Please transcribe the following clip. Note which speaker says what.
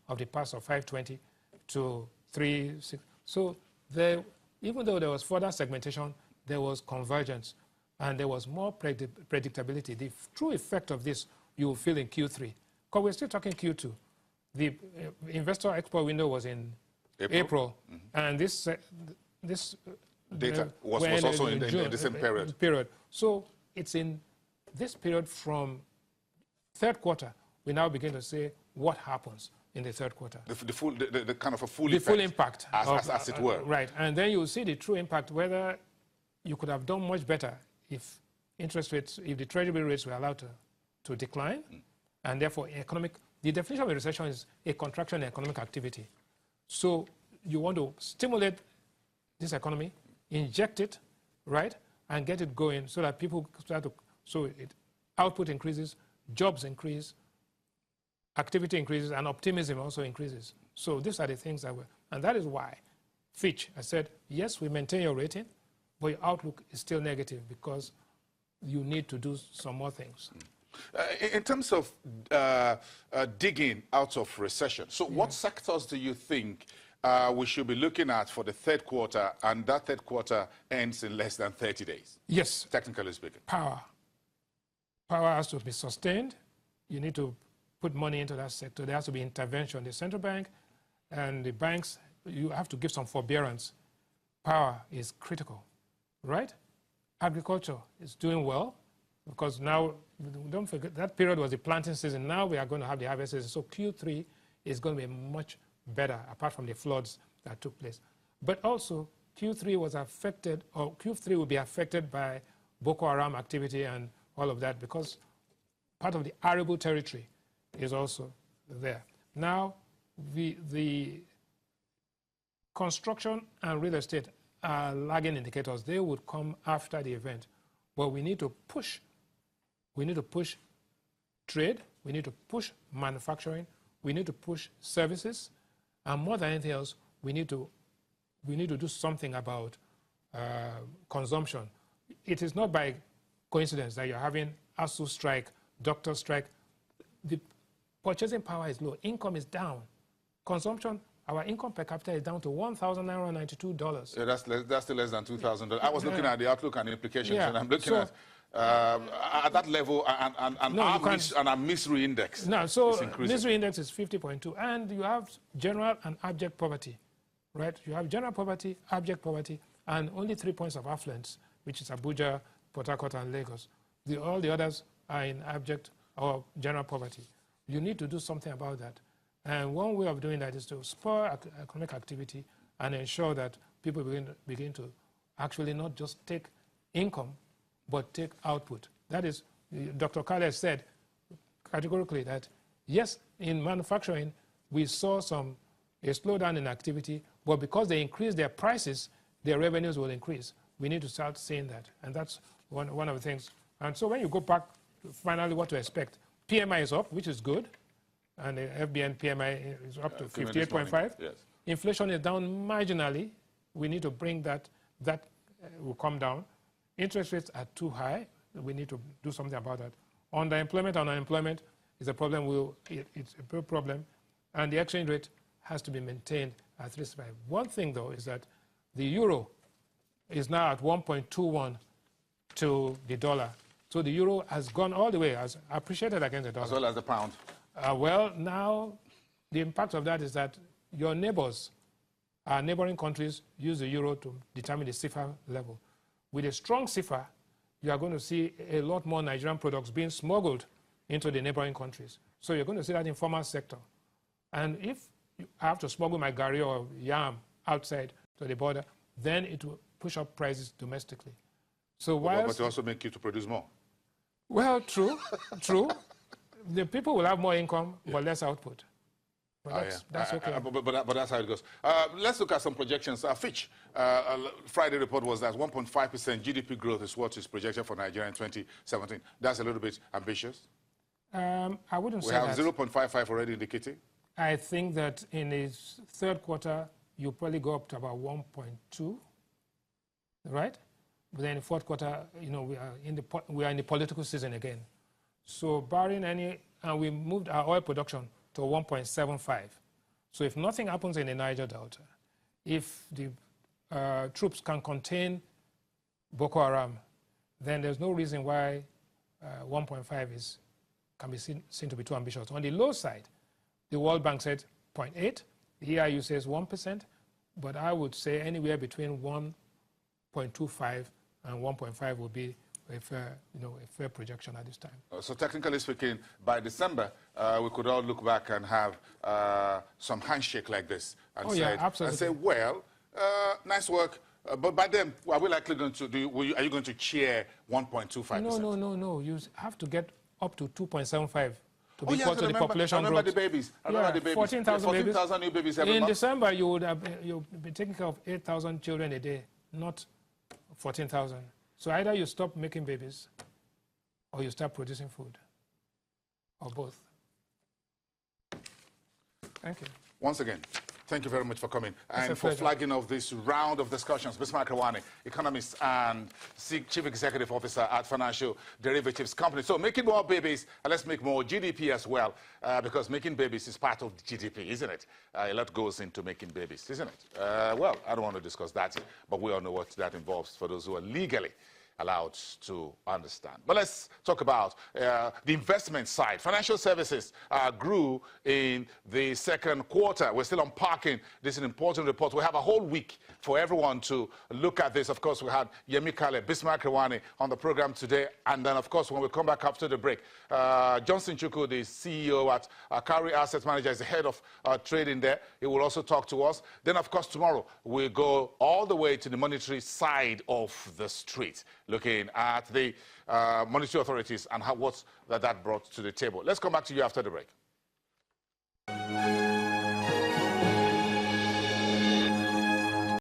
Speaker 1: of the past of 520 to 360. So there, even though there was further segmentation, there was convergence, and there was more predictability. The true effect of this you will feel in Q3. Because we're still talking Q2. The investor export window was in April. And this
Speaker 2: data was also in the same period.
Speaker 1: So it's in this period from third quarter, we now begin to say what happens in the third quarter.
Speaker 2: The kind of a full
Speaker 1: the
Speaker 2: effect.
Speaker 1: Full impact.
Speaker 2: As it were.
Speaker 1: Right. And then you will see the true impact, whether you could have done much better if interest rates, if the treasury rates were allowed to decline, and therefore the definition of a recession is a contraction in economic activity. So you want to stimulate this economy, inject it, right, and get it going so that people start to, output increases, jobs increase, activity increases, and optimism also increases. So these are the things and that is why Fitch has said, yes, we maintain your rating, but your outlook is still negative because you need to do some more things.
Speaker 2: In terms of digging out of recession, so what sectors do you think we should be looking at for the third quarter, and that third quarter ends in less than 30 days?
Speaker 1: Yes.
Speaker 2: Technically speaking.
Speaker 1: Power. Power has to be sustained. You need to put money into that sector. There has to be intervention. The central bank and the banks, you have to give some forbearance. Power is critical, right? Agriculture is doing well because now, don't forget, that period was the planting season. Now we are going to have the harvest season. So Q3 is going to be much better, apart from the floods that took place. But also, Q3 was affected, or Q3 will be affected by Boko Haram activity and all of that, because part of the arable territory is also there. Now, the construction and real estate are lagging indicators. They would come after the event. But we need to push. We need to push trade. We need to push manufacturing. We need to push services. And more than anything else, we need to do something about consumption. It is not by coincidence that you're having ASU strike, doctor strike. The purchasing power is low. Income is down. Consumption, our income per capita is down to $1,992.
Speaker 2: Yeah, that's still less than $2,000. I was looking at the outlook and the implications, and I'm looking at that level, and our misery index.
Speaker 1: No, so misery index is 50.2, and you have general and abject poverty, right? You have general poverty, abject poverty, and only 3 points of affluence, which is Abuja, Port Harcourt, and Lagos. All the others are in abject or general poverty. You need to do something about that. And one way of doing that is to spur economic activity and ensure that people begin to actually not just take income, but take output. That is, Dr. Khaled said categorically that, yes, in manufacturing, we saw a slowdown in activity, but because they increased their prices, their revenues will increase. We need to start seeing that, and that's one of the things. And so when you go back, finally, what to expect? PMI is up, which is good, and the FBN PMI is up to 58.5.
Speaker 2: Yes.
Speaker 1: Inflation is down marginally. We need to bring that will come down. Interest rates are too high. We need to do something about that. Underemployment and unemployment is a problem. It's a big problem, and the exchange rate has to be maintained at 3.5. One thing, though, is that the euro is now at 1.21 to the dollar. So the euro has gone all the way, as appreciated against the dollar.
Speaker 2: As well as the pound.
Speaker 1: Well, now the impact of that is that your neighbors, our neighboring countries, use the euro to determine the CFA level. With a strong CFA, you are going to see a lot more Nigerian products being smuggled into the neighboring countries. So you're going to see that informal sector. And if I have to smuggle my gari or yam outside to the border, then it will push up prices domestically. So
Speaker 2: but it also make you to produce more.
Speaker 1: Well, true, true. The people will have more income, but less output. But that's okay.
Speaker 2: But that's how it goes. Let's look at some projections. Fitch, Friday report was that 1.5% GDP growth is what is projected for Nigeria in 2017. That's a little bit ambitious.
Speaker 1: I wouldn't say that.
Speaker 2: We have 0.55 already indicating.
Speaker 1: I think that in its third quarter, you probably go up to about 1.2, right? But then in the fourth quarter, you know, we are in the political season again. So barring any, and we moved our oil production to 1.75. So if nothing happens in the Niger Delta, if the troops can contain Boko Haram, then there's no reason why 1.5 can be seen to be too ambitious. On the low side, the World Bank said 0.8, the EIU says 1%, but I would say anywhere between 1.25 and 1.5 would be a fair projection at this time.
Speaker 2: So technically speaking, by December, we could all look back and have some handshake like this and, say, well, nice work. But by then, are we likely going to do? Are you going to cheer 1.25%?
Speaker 1: No. You have to get up to 2.75 to be equal to the population growth.
Speaker 2: I remember the babies. 14,000 new babies every month.
Speaker 1: In December, you'll be taking care of 8,000 children a day, not 14,000. So either you stop making babies, or you start producing food, or both. Thank you.
Speaker 2: Once again, thank you very much for coming and for flagging off this round of discussions. Bismarck Rewani, economist and Chief Executive Officer at Financial Derivatives Company. So making more babies, and let's make more GDP as well, because making babies is part of GDP, isn't it? A lot goes into making babies, isn't it? Well, I don't want to discuss that, but we all know what that involves for those who are legally allowed to understand. But let's talk about the investment side. Financial services grew in the second quarter. We're still unpacking. This is an important report. We have a whole week for everyone to look at this. Of course, we had Yemi Kale, Bismarck Rewani on the program today. And then, of course, when we come back after the break, Johnson Chukwu, the CEO at Kari Asset Manager, is the head of trading there. He will also talk to us. Then, of course, tomorrow, we'll go all the way to the monetary side of the street, looking at the monetary authorities and what that brought to the table. Let's come back to you after the break.